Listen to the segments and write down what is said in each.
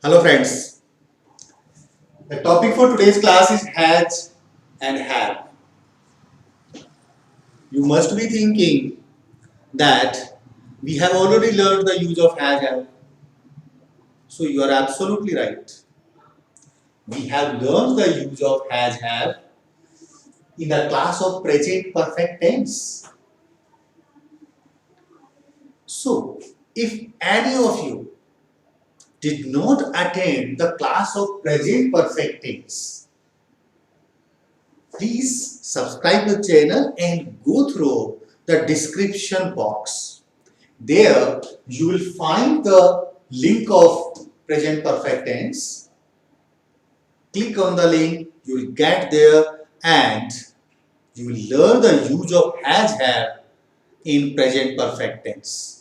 Hello friends, the topic for today's class is has and have. You must be thinking that we have already learned the use of has have. So you are absolutely right. We have learned the use of has have in the class of present perfect tense. So if any of you did not attend the class of present perfect tense, please subscribe the channel and go through the description box. There you will find the link of present perfect tense. Click on the link, you will get there and you will learn the use of has have in present perfect tense.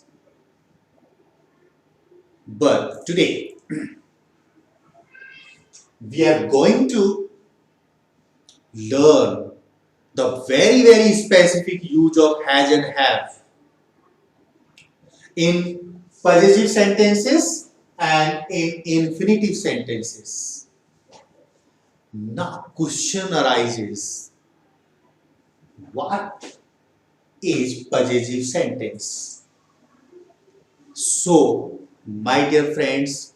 But today we are going to learn the very specific use of has and have in possessive sentences and in infinitive sentences. Now question arises, what is possessive sentence? So my dear friends,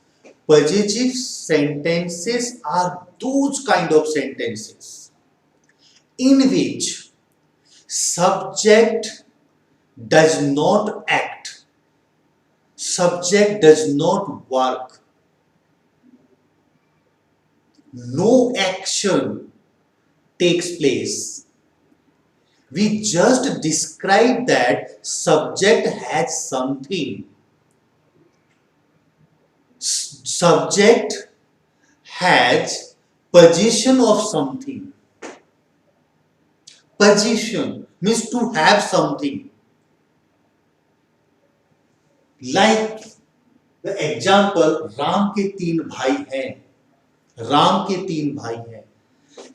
possessive sentences are those kind of sentences in which subject does not act, subject does not work, no action takes place. We just describe that subject has something. Subject has possession of something. Possession means to have something. Like the example, Ram के तीन भाई हैं. राम के तीन भाई हैं.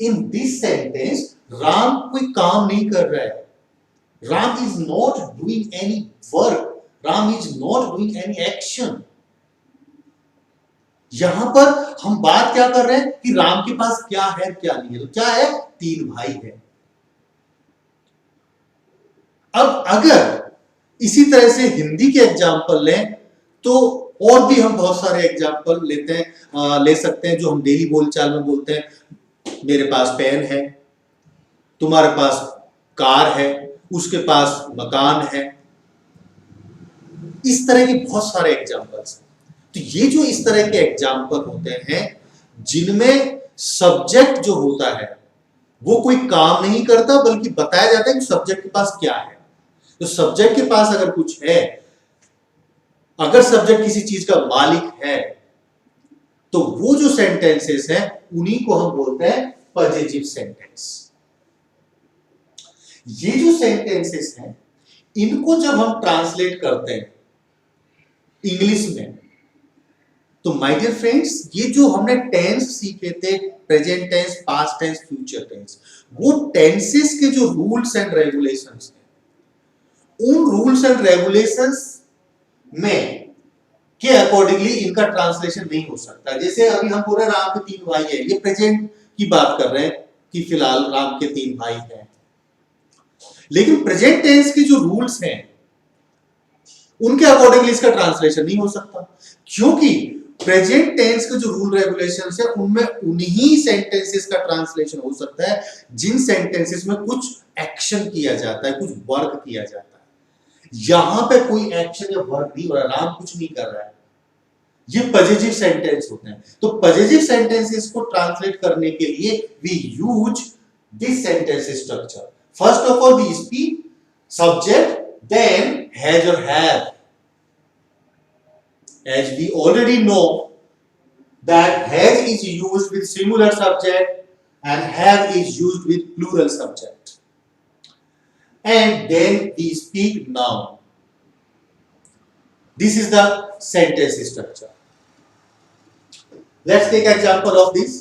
In this sentence, Ram कोई काम नहीं कर रहा है. Ram is not doing any work. Ram is not doing any action. यहां पर हम बात क्या कर रहे हैं कि राम के पास क्या है क्या नहीं है. तो क्या है? तीन भाई है. अब अगर इसी तरह से हिंदी के एग्जाम्पल लें तो और भी हम बहुत सारे एग्जाम्पल ले सकते हैं जो हम डेली बोलचाल में बोलते हैं. मेरे पास पेन है, तुम्हारे पास कार है, उसके पास मकान है. इस तरह के बहुत सारे एग्जाम्पल्स. तो ये जो इस तरह के एग्जाम्पल होते हैं जिनमें सब्जेक्ट जो होता है वो कोई काम नहीं करता बल्कि बताया जाता है कि सब्जेक्ट के पास क्या है. तो सब्जेक्ट के पास अगर कुछ है, अगर सब्जेक्ट किसी चीज का मालिक है तो वो जो सेंटेंसेस हैं उन्हीं को हम बोलते हैं पॉजिटिव सेंटेंस. ये जो सेंटेंसेस हैं इनको जब हम ट्रांसलेट करते हैं इंग्लिश में तो माय डियर फ्रेंड्स, ये जो हमने टेंस सीखे थे, present tense, past tense, future tense, वो टेंसेस के जो रूल्स एंड रेगुलेशंस हैं उन रूल्स एंड रेगुलेशंस में के अकॉर्डिंगली इनका ट्रांसलेशन नहीं हो सकता. जैसे अभी हम बोल रहे हैं राम के तीन भाई हैं, ये प्रेजेंट की बात कर रहे हैं कि फिलहाल राम के तीन भाई हैं. लेकिन प्रेजेंट टेंस के जो रूल्स हैं उनके अकॉर्डिंगली इसका ट्रांसलेशन नहीं हो सकता क्योंकि प्रेजेंट टेंस के जो रूल रेगुलेशंस है उनमें उन्हीं सेंटेंसेस का ट्रांसलेशन हो सकता है जिन सेंटेंसेस में कुछ एक्शन किया जाता है, कुछ वर्क किया जाता है. यहां पे कोई एक्शन या वर्क नहीं हो रहा, राम कुछ नहीं कर रहा है. ये पॉजिटिव सेंटेंस होते हैं. तो पॉजिटिव सेंटेंसेस को ट्रांसलेट करने के लिए we use this sentence structure. First of all we speak subject, then has और have. As we already know that has is used with singular subject and have is used with plural subject. And then we speak noun. This is the sentence structure. Let's take example of this.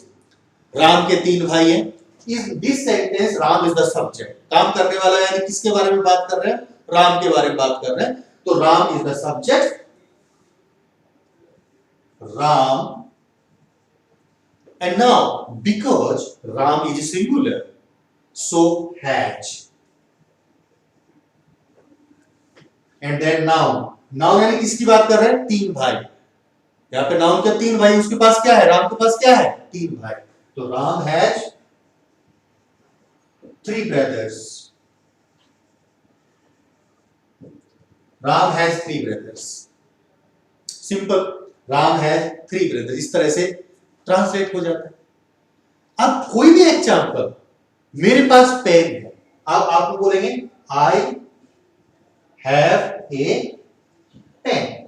Ram के तीन भाई हैं. In this sentence Ram is the subject. काम करने वाला यानी किसके बारे में बात कर रहे हैं? राम के बारे में बात कर रहे हैं. तो Ram is the subject. Ram And now, because Ram is singular, so has. And then noun. Noun यानी किसकी बात कर रहे हैं? तीन भाई. यहाँ पे नाउन के तीन भाई, उसके पास क्या है? राम के पास क्या है? तीन भाई. तो Ram has 3 brothers. Ram has 3 brothers. Simple. Ram has 3 brothers. इस तरह से ट्रांसलेट हो जाता है. अब कोई भी एग्जांपल, मेरे पास पेन है, अब आप बोलेंगे I have a pen.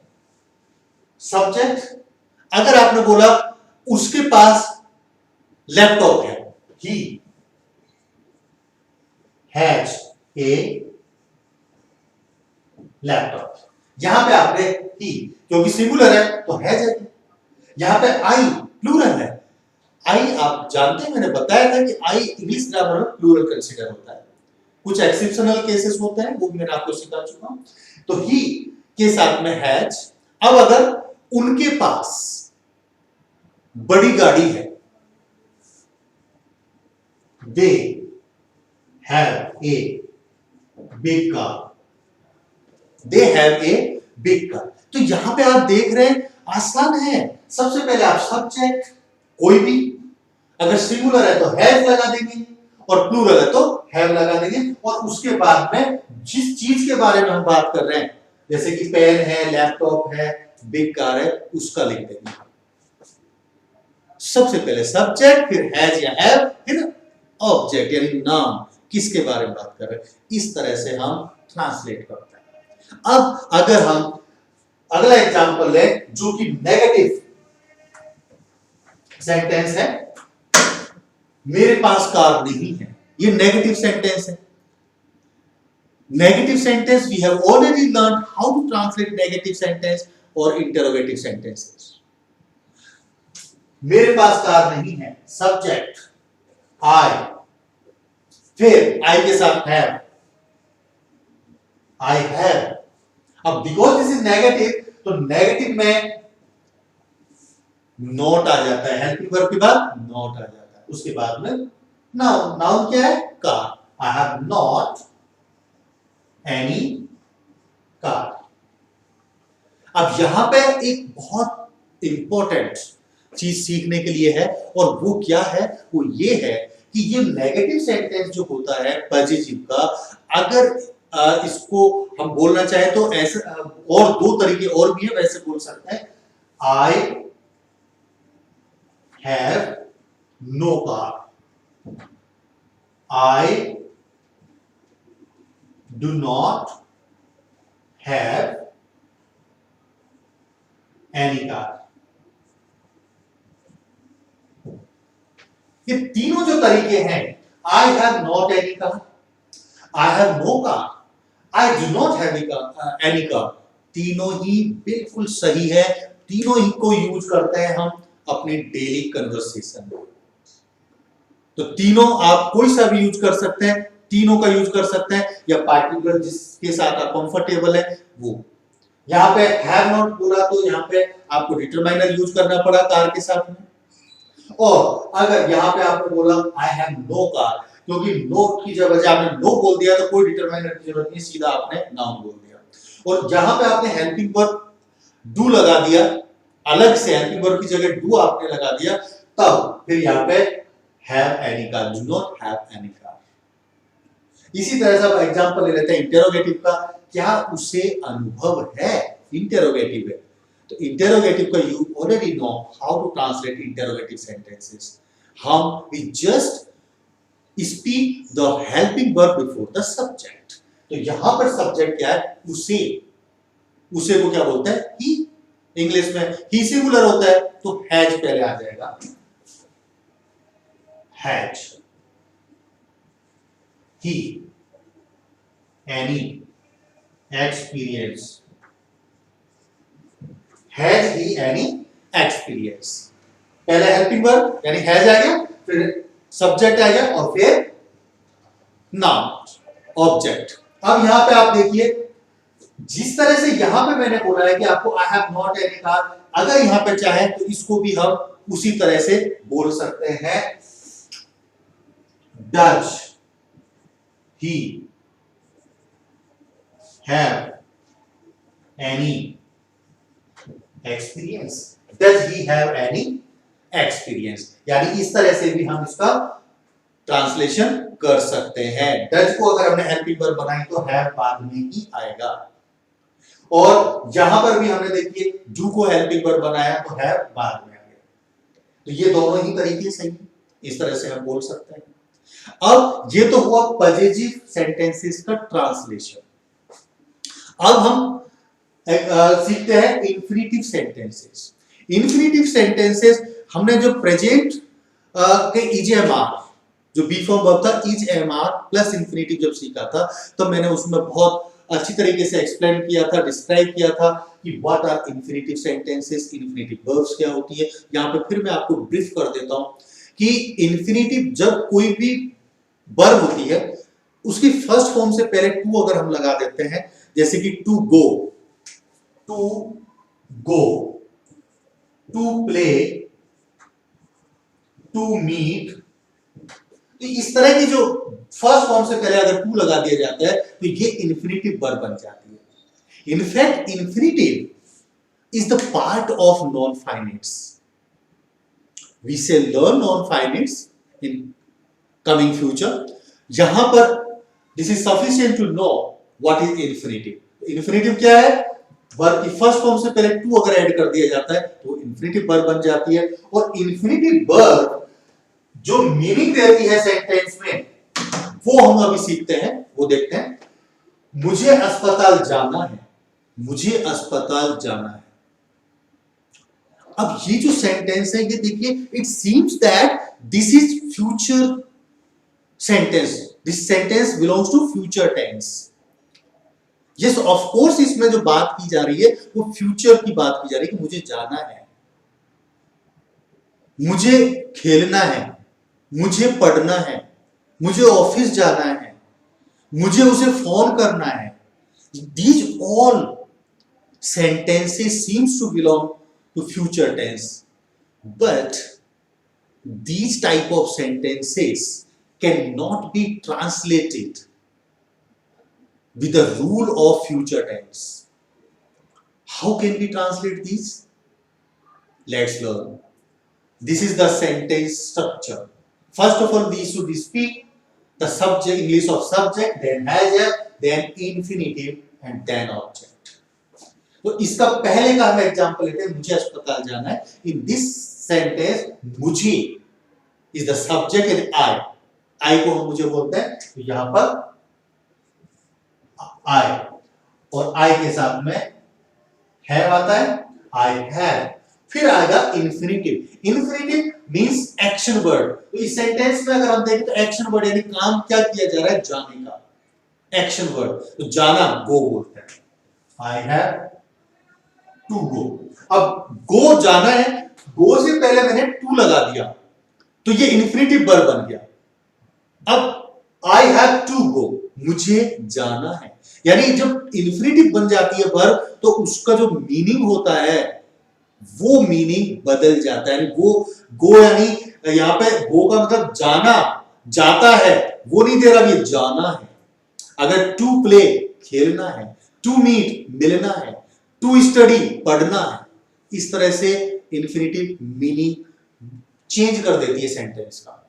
Subject. अगर आपने बोला उसके पास लैपटॉप है, ही हैज ए लैपटॉप. यहां पे आपने ही, क्योंकि सिंगुलर है तो हैज है. यहां पे आई प्लूरल है. आई आप जानते हैं, मैंने बताया था कि आई इंग्लिश ग्रामर में प्लूरल कंसीडर होता है. कुछ एक्सेप्शनल केसेस होते हैं, वो भी मैंने आपको सिखा चुका हूं. तो ही के साथ में हैज. अब अगर उनके पास बड़ी गाड़ी है, they have a big car. They have a big car. तो यहां पे आप देख रहे हैं, आसान है. सबसे पहले आप सब्जेक्ट कोई भी, अगर सिंगुलर है तो हैज लगा देंगे और प्लूरल है तो हैव लगा देंगे, और उसके बाद में जिस चीज के बारे में हम बात कर रहे हैं, जैसे कि पेन है, लैपटॉप है, बिग कार है, उसका लिख देंगे. सबसे पहले सब्जेक्ट, फिर हैज या हैव, फिर ऑब्जेक्ट यानी नाउन, किसके बारे में बात कर रहे हैं. इस तरह से हम ट्रांसलेट करते हैं. अब अगर हम अगला एग्जांपल लें जो कि नेगेटिव सेंटेंस है, मेरे पास कार नहीं है, ये नेगेटिव सेंटेंस है. Negative sentence we have already learn how to translate negative sentence और इंटरोगेटिव सेंटेंसेस. मेरे पास कार नहीं है, सब्जेक्ट आई, फिर आई के साथ हैव, आई हैव. अब बिकॉज दिस इज नेगेटिव, तो नेगेटिव में नॉट आ जाता है. हेल्पिंग वर्ब के बाद नॉट आ जाता है. उसके बाद में नाउन. नाउन क्या है? Car. I have not any car. अब यहां पे एक बहुत इंपॉर्टेंट चीज सीखने के लिए है, और वो क्या है? वो ये है कि ये नेगेटिव सेंटेंस जो होता है पॉजिटिव का, अगर इसको हम बोलना चाहे तो ऐसे, और दो तरीके और भी है, वैसे बोल सकते हैं. I have no car. I do not have any car. ये तीनों जो तरीके हैं, I have not any car, I have no car, I do not have any car, तीनों ही बिल्कुल सही है. तीनों ही को यूज करते हैं हम अपनी डेली कन्वर्सेशन में. तो तीनों आप कोई सा भी यूज कर सकते हैं, तीनों का यूज कर सकते हैं, या पार्टिकुलर जिसके साथ आप कंफर्टेबल है वो. यहां पे हैव नॉट बोला तो यहां पे आपको डिटरमाइनर यूज करना पड़ा कार के साथ में. और अगर यहां पे आपने बोला आई हैव नो कार, क्योंकि नो की जगह आपने नो बोल दिया तो कोई डिटरमाइनर की जरूरत नहीं, सीधा आपने नाउन बोल दिया. और जहां पे आपने हेल्पिंग वर्ब डू लगा दिया, अलग से हेल्पिंग वर्ब की जगह डू आपने लगा दिया, तब फिर यहां पे have any car, do not have any car. इसी तरह से अब एग्जांपल ले लेते हैं इंटेरोगेटिव का. क्या उसे अनुभव है? इंटेरोगेटिव है, तो इंटेरोगेटिव का you already know how to translate interrogative sentences. हम we just speak the helping verb before the subject. तो यहां पर सब्जेक्ट क्या है? उसे. उसे को क्या बोलते हैं? ही. इंग्लिश में ही सिंगुलर होता है तो हैज पहले आ जाएगा. Has he any experience? Has he any experience? पहले हेल्पिंग वर्ब यानी हैज आ गया, फिर सब्जेक्ट आ गया, और फिर नाउन ऑब्जेक्ट. अब यहां पे आप देखिए, जिस तरह से यहां पे मैंने बोला है कि आपको I have not any car, अगर यहां पे चाहे तो इसको भी हम उसी तरह से बोल सकते हैं does he have any experience, does he have any experience, यानी इस तरह से भी हम इसका ट्रांसलेशन कर सकते हैं। डज को अगर हमने हेल्पिंग वर्ब बनाई तो हैव बाद में ही आएगा, और यहां पर भी हमने देखिए डू को हेल्पिंग वर्ब बनाया तो हैव बाद में आ गया। तो ये दोनों ही तरीके सही, इस तरह से हम बोल सकते हैं। अब ये तो हुआ पजेसिव सेंटेंसेस का ट्रांसलेशन। अब हम सीखते हैं इंफिनिटिव सेंटेंसेस। इंफिनिटिव सेंटेंसेस हमने जो प्रेजेंट के इज एम आर, जो बी फॉर्म वर्ब था is am are plus infinitive जब सीखा था तो मैंने उसमें बहुत अच्छी तरीके से एक्सप्लेन किया था, डिस्क्राइब किया था कि what are infinitive sentences, infinitive verbs क्या होती है। यहां पे फिर मैं आपको ब्रीफ कर देता हूं कि इंफिनिटिव जब कोई भी वर्ब होती है उसकी फर्स्ट फॉर्म से पहले टू अगर हम लगा देते हैं, जैसे कि to go, to go, to play, to meet, तो इस तरह की जो फर्स्ट फॉर्म से पहले अगर टू लगा दिया जाता है तो ये इंफिनिटिव वर्ब बन जाती है। In fact infinitive is the part of non finites. We say learn non finites in coming future. यहां पर this is sufficient to know what is infinitive. Infinitive क्या है? वर्ब की फर्स्ट फॉर्म से पहले टू अगर ऐड कर दिया जाता है तो इंफिनिटिव वर्ब बन जाती है। और इंफिनिटिव वर्ब जो मीनिंग देती है सेंटेंस में वो हम अभी सीखते हैं, वो देखते हैं। मुझे अस्पताल जाना है, मुझे अस्पताल जाना है। अब ये जो सेंटेंस है ये देखिए, it seems that this is future sentence, this sentence belongs to future tense. Yes of course इसमें जो बात की जा रही है वो फ्यूचर की बात की जा रही है कि मुझे जाना है, मुझे खेलना है, मुझे पढ़ना है, मुझे ऑफिस जाना है, मुझे उसे फोन करना है। These all sentences seems to belong to future tense, but these type of sentences cannot be translated with the rule of future tense. How can we translate these? Let's learn. This is the sentence structure. First of all, we should speak the subject, English of subject, then has, then infinitive, and then object. तो इसका पहले का हम example लेते हैं, मुझे अस्पताल जाना है। इन दिस सेंटेंस मुझे is the subject and I को हम मुझे बोलते हैं, तो यहां पर आई और आई के साथ में हैव आता है, आई हैव। फिर आएगा infinitive. Infinitive means action word. तो इस सेंटेंस में अगर हम देखें तो एक्शन वर्ड यानी काम क्या किया जा रहा है, जाने का, एक्शन वर्ड। तो जाना गो बोलते हैं, आई हैव टू गो। अब गो जाना है, गो से पहले मैंने टू लगा दिया तो ये इंफिनिटिव वर्ब बन गया। अब आई हैव टू गो, मुझे जाना है, यानी जब इंफिनिटिव बन जाती है वर्ब तो उसका जो मीनिंग होता है वो मीनिंग बदल जाता है। वो गो यानी यहां पे गो का मतलब जाना, जाता है, वो नहीं दे रहा, ये जाना है। अगर टू प्ले खेलना है, टू मीट मिलना है, टू स्टडी पढ़ना है, इस तरह से इंफिनिटिव मीनिंग चेंज कर देती है सेंटेंस का।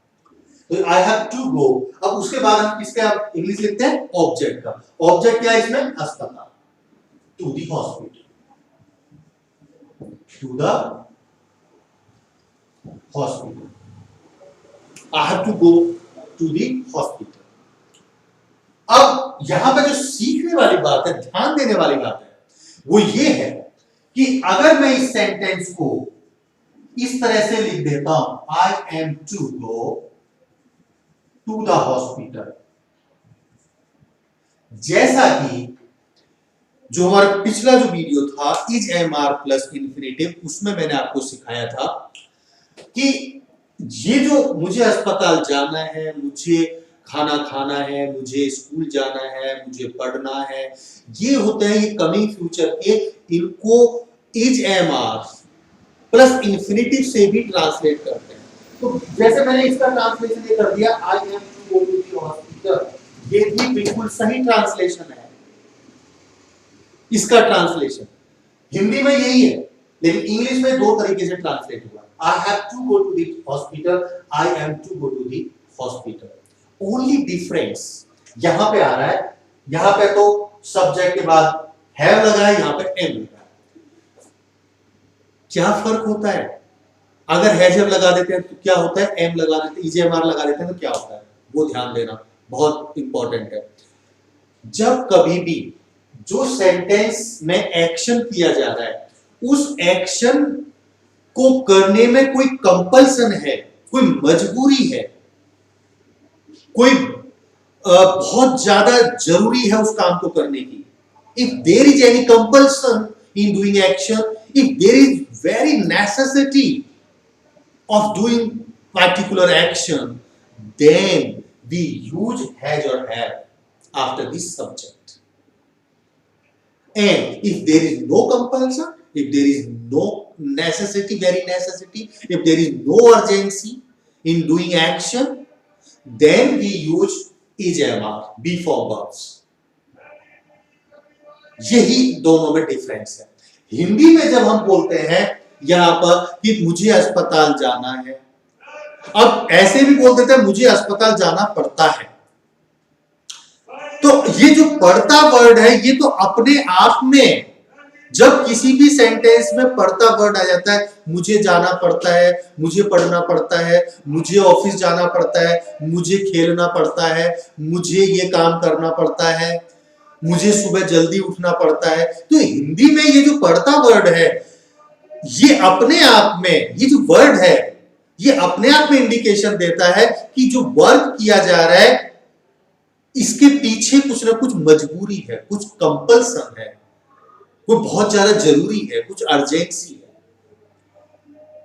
तो आई हैव टू गो। अब उसके बाद हम किसका इंग्लिश लिखते हैं, ऑब्जेक्ट का। ऑब्जेक्ट क्या है इसमें, अस्पताल, to the hospital, to the hospital. I have to go to the hospital. अब यहां पे जो सीखने वाली बात है, ध्यान देने वाली बात है, वो ये है कि अगर मैं इस सेंटेंस को इस तरह से लिख देता हूं, I am to go to the hospital, जैसा कि जो हमारा पिछला जो वीडियो था is am are plus infinitive, उसमें मैंने आपको सिखाया था कि ये जो मुझे अस्पताल जाना है, मुझे खाना खाना है, मुझे स्कूल जाना है, मुझे पढ़ना है, ये होते हैं ये कमिंग फ्यूचर के, इनको is am are plus infinitive से भी ट्रांसलेट करते हैं। तो जैसे मैंने इसका ट्रांसलेशन ये कर दिया, I am to go to the hospital, ये भी बिल्कुल सही ट्रांसलेशन है इसका ट्रांसलेशन। हिंदी में यही है, लेकिन इंग्लिश में दो तरीके से ट्रांसलेट हुआ। I have to go to the hospital, I am to go to the hospital. Only difference यहां पे आ रहा है, यहां पे तो सब्जेक्ट के बाद हैव लगा है, यहां पे एम लगा है। क्या फर्क होता है? अगर हैव लगा देते हैं तो क्या होता है, एम लगा देते हैं, ईजेएमआर लगा देते हैं तो क्या होता है, वो ध्यान देना बहुत इंपॉर्टेंट है। जब कभी भी जो सेंटेंस में एक्शन किया जा रहा है, उस एक्शन को करने में कोई कंपल्सन है, कोई मजबूरी है, कोई बहुत ज्यादा जरूरी है उस काम को करने की, if there is any compulsion in doing action, if there is very necessity of doing particular action, then we use has or have after this subject. And if there is no compulsion, if there is no necessity, very necessity, if there is no urgency in doing action, then we use is MR before verbs. यही दोनों में difference है। हिंदी में जब हम बोलते हैं यहां पर कि मुझे अस्पताल जाना है, अब ऐसे भी बोल देते हैं मुझे अस्पताल जाना पड़ता है, तो ये जो पड़ता वर्ड है ये तो अपने आप में, जब किसी भी सेंटेंस में पड़ता वर्ड आ जाता है, मुझे जाना पड़ता है, मुझे पढ़ना पड़ता है, मुझे ऑफिस जाना पड़ता है, मुझे खेलना पड़ता है, मुझे ये काम करना पड़ता है, मुझे सुबह जल्दी उठना पड़ता है, तो हिंदी में ये जो पड़ता वर्ड है ये अपने आप में, ये जो वर्ड है ये अपने आप में इंडिकेशन देता है कि जो वर्क किया जा रहा है इसके पीछे कुछ ना कुछ मजबूरी है, कुछ कंपल्सन है, वो बहुत ज्यादा जरूरी है, कुछ अर्जेंसी है।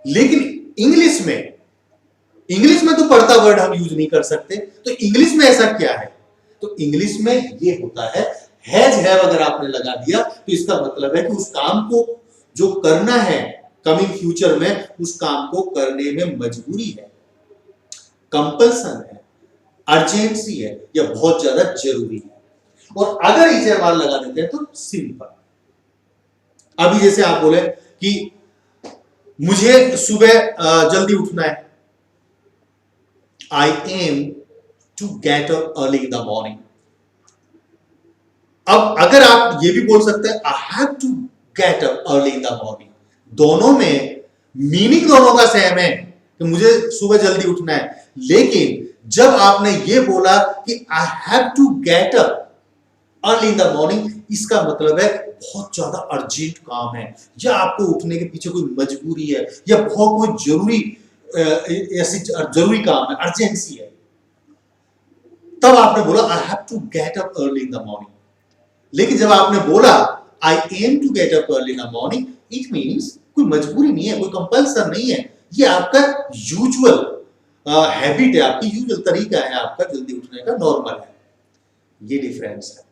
लेकिन इंग्लिश में तो पढ़ता वर्ड हम यूज नहीं कर सकते, तो इंग्लिश में ऐसा क्या है? तो इंग्लिश में ये होता है हैज हैव अगर आपने लगा दिया तो इसका मतलब है कि उस काम को जो करना है कमिंग फ्यूचर में, उस काम को करने में मजबूरी है, कंपल्सन है, अर्जेंसी है या बहुत ज्यादा जरूरी है। और अगर इसे हम लगा देते हैं तो सिंपल। अभी जैसे आप बोले कि मुझे सुबह जल्दी उठना है, I am to get up early in the morning. अब अगर आप ये भी बोल सकते हैं I have to get up early in the morning, दोनों में मीनिंग दोनों का सेम है कि मुझे सुबह जल्दी उठना है, लेकिन जब आपने ये बोला कि I have to get up early in the morning, इसका मतलब है बहुत ज्यादा अर्जेंट काम है, या आपको उठने के पीछे कोई मजबूरी है, या बहुत कोई जरूरी काम है, अर्जेंसी है, तब आपने बोला I have to get up early in the morning. लेकिन जब आपने बोला I am to get up early in the morning, it means कोई मजबूरी नहीं है, कोई कंपल्सन नहीं है, ये आपका यूजुअल हैबिट है, आपकी यूजुअल तरीका है आपका जल्दी उठने का, नॉर्मल है। ये डिफरेंस है।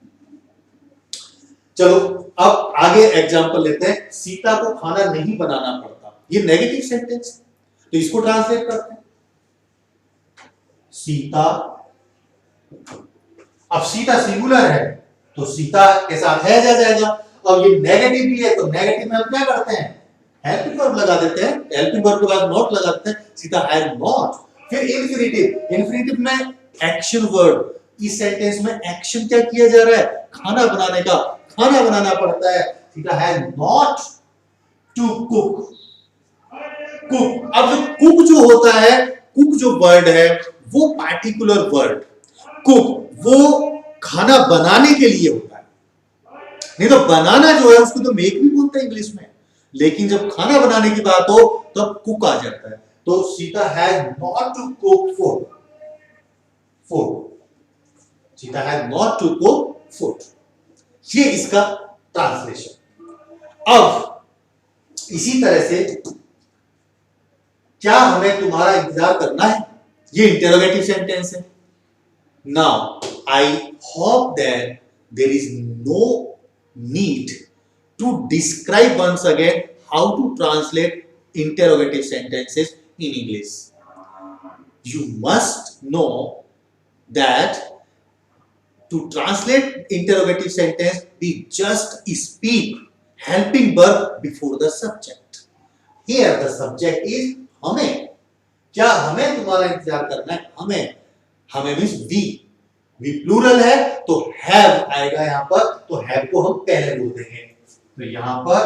चलो अब आगे एग्जांपल लेते हैं। सीता को खाना नहीं बनाना पड़ता, ये नेगेटिव सेंटेंस है, तो इसको ट्रांसलेट करते हैं। सीता, अब सीता सिंगुलर है तो सीता के साथ है जा जाएगा, और ये नेगेटिव भी है तो नेगेटिव में हम क्या करते हैं, हेल्पिंग वर्ब लगा देते हैं, हेल्पिंग वर्ब के बाद नॉट लगा देते हैं, सीता हैज नॉट। फिर इंफिनिटिव में एक्शन वर्ड, इस सेंटेंस में एक्शन क्या किया जा रहा है, खाना बनाने का, खाना बनाना पड़ता है, Sita has not to cook. Cook, अब जो कुक जो होता है, कुक जो वर्ड है वो पार्टिकुलर वर्ड, कुक वो खाना बनाने के लिए होता है, नहीं तो बनाना जो है उसको तो मेक भी बोलते हैं इंग्लिश में, लेकिन जब खाना बनाने की बात हो तब कुक आ जाता है। तो Sita has not to cook food, Sita has not to cook food, ये इसका ट्रांसलेशन। अब इसी तरह से क्या हमें तुम्हारा इंतजार करना है, ये इंटरोगेटिव सेंटेंस है। Now I hope that there is no need to describe once again how to translate interrogative sentences in English. You must know that to translate interrogative sentence, we just speak helping verb before the subject. Here the subject is हमें. क्या हमें तुम्हारा इंतजार करना है? हमें means we plural है तो हैव आएगा यहां पर, तो हैव को हम पहले बोल देंगे. तो यहां पर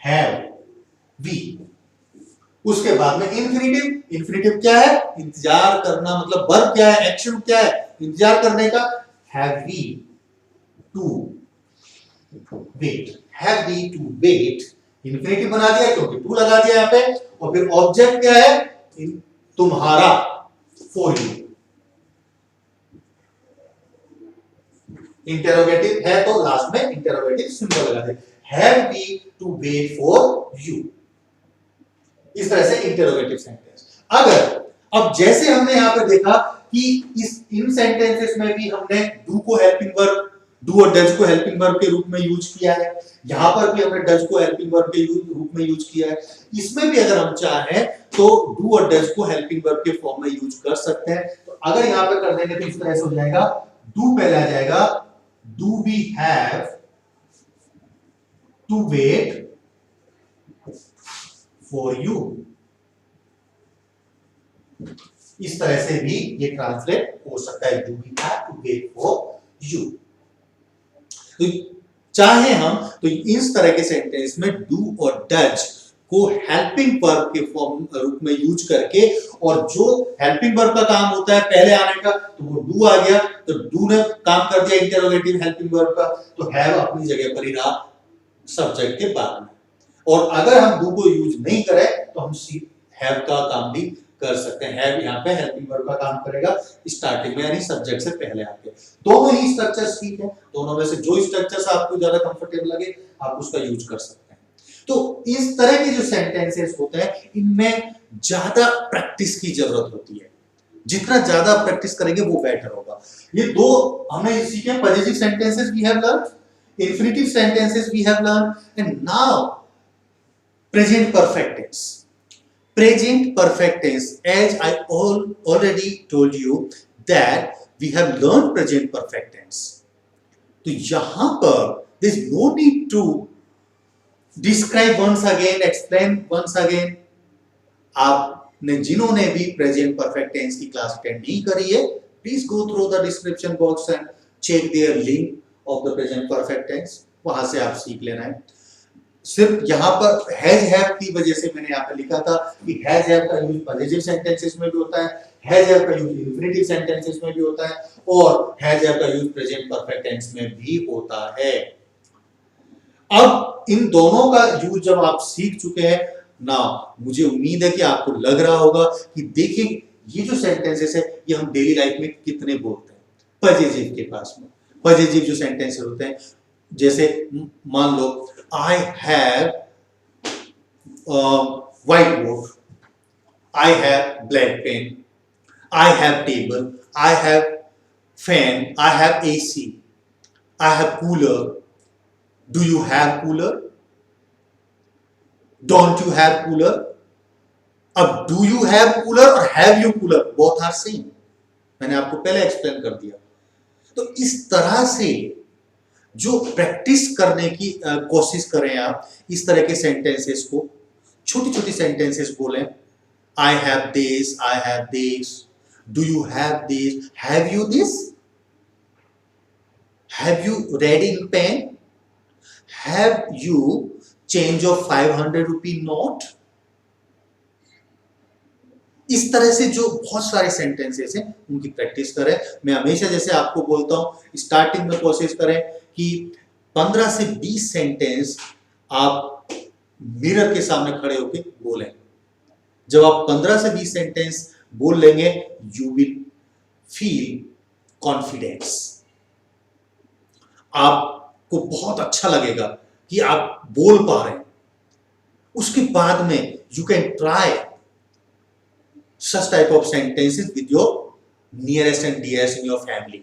हैव वी, उसके बाद में इन्फिनिटिव क्या है? इंतजार करना, मतलब वर्ब क्या है? एक्शन क्या है? इंतजार करने का. Have we to wait, infinitive बना दिया क्योंकि टू लगा दिया यहां पे. और फिर ऑब्जेक्ट क्या है? तुम्हारा, फॉर यू. इंटेरोगेटिव है तो लास्ट में इंटेरोगेटिव सिंबल लगा दे. Have we to wait for you. इस तरह से इंटेरोगेटिव सेंटेंस. अब जैसे हमने यहां पे देखा कि इन सेंटेंसेस में भी हमने डू को हेल्पिंग वर्ब, डू और डज को हेल्पिंग वर्ब के रूप में यूज किया है. यहां पर भी हमने डज को हेल्पिंग वर्ब के रूप में यूज किया है. इसमें भी अगर हम चाहें तो डू और डज को हेल्पिंग वर्ब के फॉर्म में यूज कर सकते हैं. तो अगर यहां पे कर देंगे तो इस तरह से हो जाएगा. डू पहले आ जाएगा, do we have to wait for you. इस तरह से भी ये ट्रांसलेट हो सकता है. Do we have to wait for you. तो चाहे हम तो इस तरह के सेंटेंस में डू और डज को हेल्पिंग वर्ब के फॉर्म रूप में यूज करके, और जो हेल्पिंग वर्ब का काम होता है पहले आने का, तो वो डू आ गया, तो डू ने काम कर दिया इंटरोगेटिव हेल्पिंग वर्ब का, तो हैव अपनी जगह पर ही रहा सब्जेक्ट के बाद में. और अगर हम डू को यूज नहीं करें तो हम हैव का काम भी कर सकते हैं. हैव यहाँ पे हेल्पिंग वर्ब का काम करेगा स्टार्टिंग में, यानी सब्जेक्ट से पहले आके. दोनों ही स्ट्रक्चर्स ठीक है. दोनों में से जो स्ट्रक्चर्स आपको ज्यादा कंफर्टेबल लगे आप उसका यूज कर सकते हैं. तो इस तरह के जो सेंटेंसेस होते हैं इनमें ज्यादा प्रैक्टिस की जरूरत होती है. जितना ज्यादा प्रैक्टिस करेंगे वो बेटर होगा. ये दो हमें सीखे. Positive sentences we have learn, infinitive sentences we have learned, and now present perfect tense. Present perfect tense, as I already told you that we have learned present perfect tense. तो यहां पर there is no need to describe once again, explain once again. आपने जिन्होंने भी present perfect tense की class attend नहीं करी है, please go through the description box and check their link of the present perfect tense. वहां से आप सीख लेना है. सिर्फ यहाँ पर हैज हैव की वजह से मैंने यहाँ पे लिखा था कि हैज हैव का यूज पॉजिटिव सेंटेंसेस में भी होता है, हैज हैव का यूज इंफिनिटिव सेंटेंसेस में भी होता है, और हैज हैव का यूज प्रेजेंट परफेक्ट टेंस में भी होता है. अब इन दोनों का यूज जब आप सीख चुके हैं ना, मुझे उम्मीद है कि आपको लग रहा होगा कि देखिए ये जो सेंटेंसेस है ये हम डेली लाइफ में कितने बोलते हैं. पॉजिटिव के पास में पॉजिटिव जो सेंटेंसेस होते हैं, जैसे मान लो I have whiteboard, I have black pen, I have table, I have fan, I have AC, I have cooler. Do you have cooler? Don't you have cooler? अब do you have cooler और have you cooler both are same. मैंने आपको पहले explain कर दिया. तो इस तरह से जो प्रैक्टिस करने की कोशिश करें आप, इस तरह के सेंटेंसेस को, छोटी छोटी सेंटेंसेस बोलें. I have this, I have this, do you have this, have you this, have you read in pen, have you change of 500 rupee note. इस तरह से जो बहुत सारे सेंटेंसेस हैं उनकी प्रैक्टिस करें. मैं हमेशा जैसे आपको बोलता हूं, स्टार्टिंग में कोशिश करें कि 15 से 20 सेंटेंस आप मिरर के सामने खड़े होकर बोलें. जब आप 15 से 20 सेंटेंस बोल लेंगे यू विल फील कॉन्फिडेंस. आपको बहुत अच्छा लगेगा कि आप बोल पा रहे हैं. उसके बाद में you can try such type of sentences with your nearest and dearest in your family.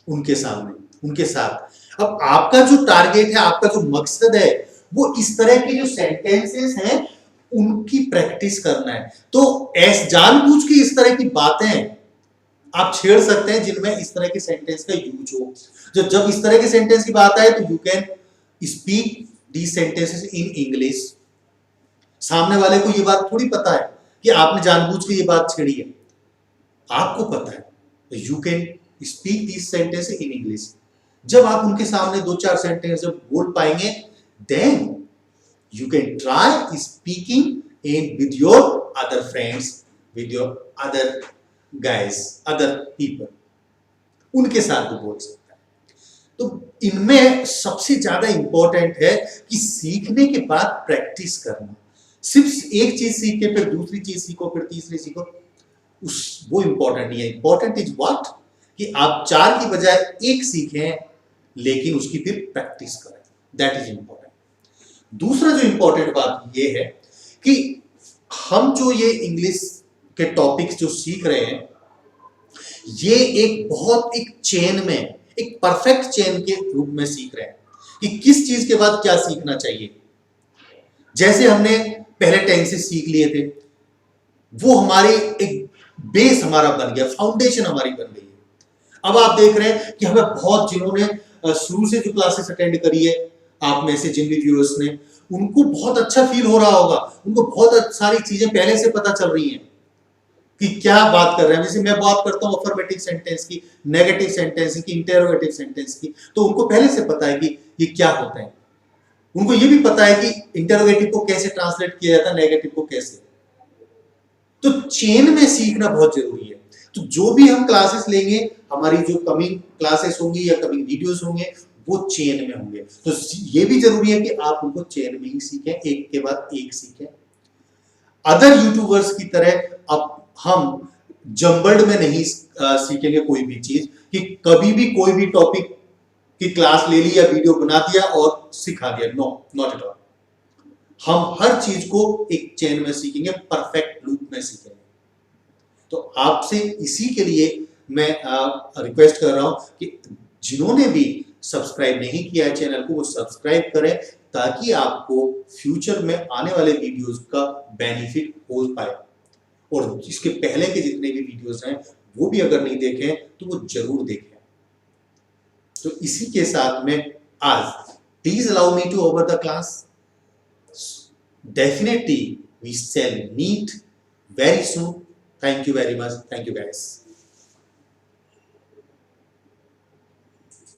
उनके सामने, उनके साथ. अब आपका जो टारगेट है, आपका जो मकसद है वो इस तरह के जो सेंटेंसेस हैं उनकी प्रैक्टिस करना है। तो जानबूझ के इस तरह की बातें आप छेड़ सकते हैं जिनमें इस तरह के सेंटेंस का यूज हो। जब इस तरह के सेंटेंस की बात आए तो you can speak the sentences in English. सामने वाले को ये बात थोड़ी पता है कि आपने जानबूझ के ये बात छेड़ी है, आपको पता है। तो you can speak this sentence in English. जब आप उनके सामने दो चार सेंटेंस जब बोल पाएंगे, then you can try speaking in with your other friends, with your other guys, other people, उनके साथ भी बोल सकता है। तो इनमें सबसे ज्यादा इंपॉर्टेंट है कि सीखने के बाद प्रैक्टिस करना। सिर्फ एक चीज सीख के फिर दूसरी चीज सीखो, फिर तीसरी सीखो, वो इंपॉर्टेंट नहीं है। इंपॉर्टेंट इज व्हाट कि आप चार की बजाय एक सीखें, लेकिन उसकी फिर प्रैक्टिस करें। That is important. दूसरा जो इंपॉर्टेंट बात ये है कि हम जो ये इंग्लिश के टॉपिक्स जो सीख रहे हैं, ये एक चेन में, एक परफेक्ट चेन के रूप में सीख रहे हैं कि किस चीज के बाद क्या सीखना चाहिए। जैसे हमने पहले टेंसेस सीख लिए थे, वो हमारे एक बेस हमारा बन गया, फाउंडेशन हमारी बन गई है। अब आप देख रहे हैं कि हमें बहुत, जिन्होंने शुरू से जो क्लासेस अटेंड करी है, आप में से जिन भी व्यूअर्स ने, उनको बहुत अच्छा फील हो रहा होगा, उनको बहुत सारी चीजें पहले से पता चल रही हैं कि क्या बात कर रहे हैं। जैसे मैं बात करता हूं अफर्मेटिव सेंटेंस की, नेगेटिव सेंटेंस की, इंटेरोगेटिव सेंटेंस की, तो उनको पहले से पता है कि ये क्या होता है। उनको ये भी पता है कि इंटेरोगेटिव को कैसे ट्रांसलेट किया जाता है, नेगेटिव को कैसे। तो चेन में सीखना बहुत जरूरी है। तो जो भी हम क्लासेस लेंगे, हमारी जो कमिंग क्लासेस होंगी या कमिंग वीडियोस होंगे, वो चेन में होंगे। तो ये भी जरूरी है कि आप उनको चेन में ही सीखें, एक के बाद एक सीखें। अदर यूट्यूबर्स की तरह अब हम जंबल्ड में नहीं सीखेंगे कोई भी चीज, कि कभी भी कोई भी टॉपिक की क्लास ले ली या वीडियो बना दिया और सिखा दिया। No, not at all. हम हर चीज को एक चेन में सीखेंगे, परफेक्ट लूप में सीखेंगे। तो आपसे इसी के लिए मैं रिक्वेस्ट कर रहा हूं कि जिन्होंने भी सब्सक्राइब नहीं किया है चैनल को, वो सब्सक्राइब करें, ताकि आपको फ्यूचर में आने वाले वीडियोस का बेनिफिट हो पाए। और इसके पहले के जितने भी वीडियोस हैं, वो भी अगर नहीं देखें तो वो जरूर देखें। तो इसी के साथ में आज, please allow me to over the class. Definitely we shall meet very soon. Thank you very much. Thank you guys.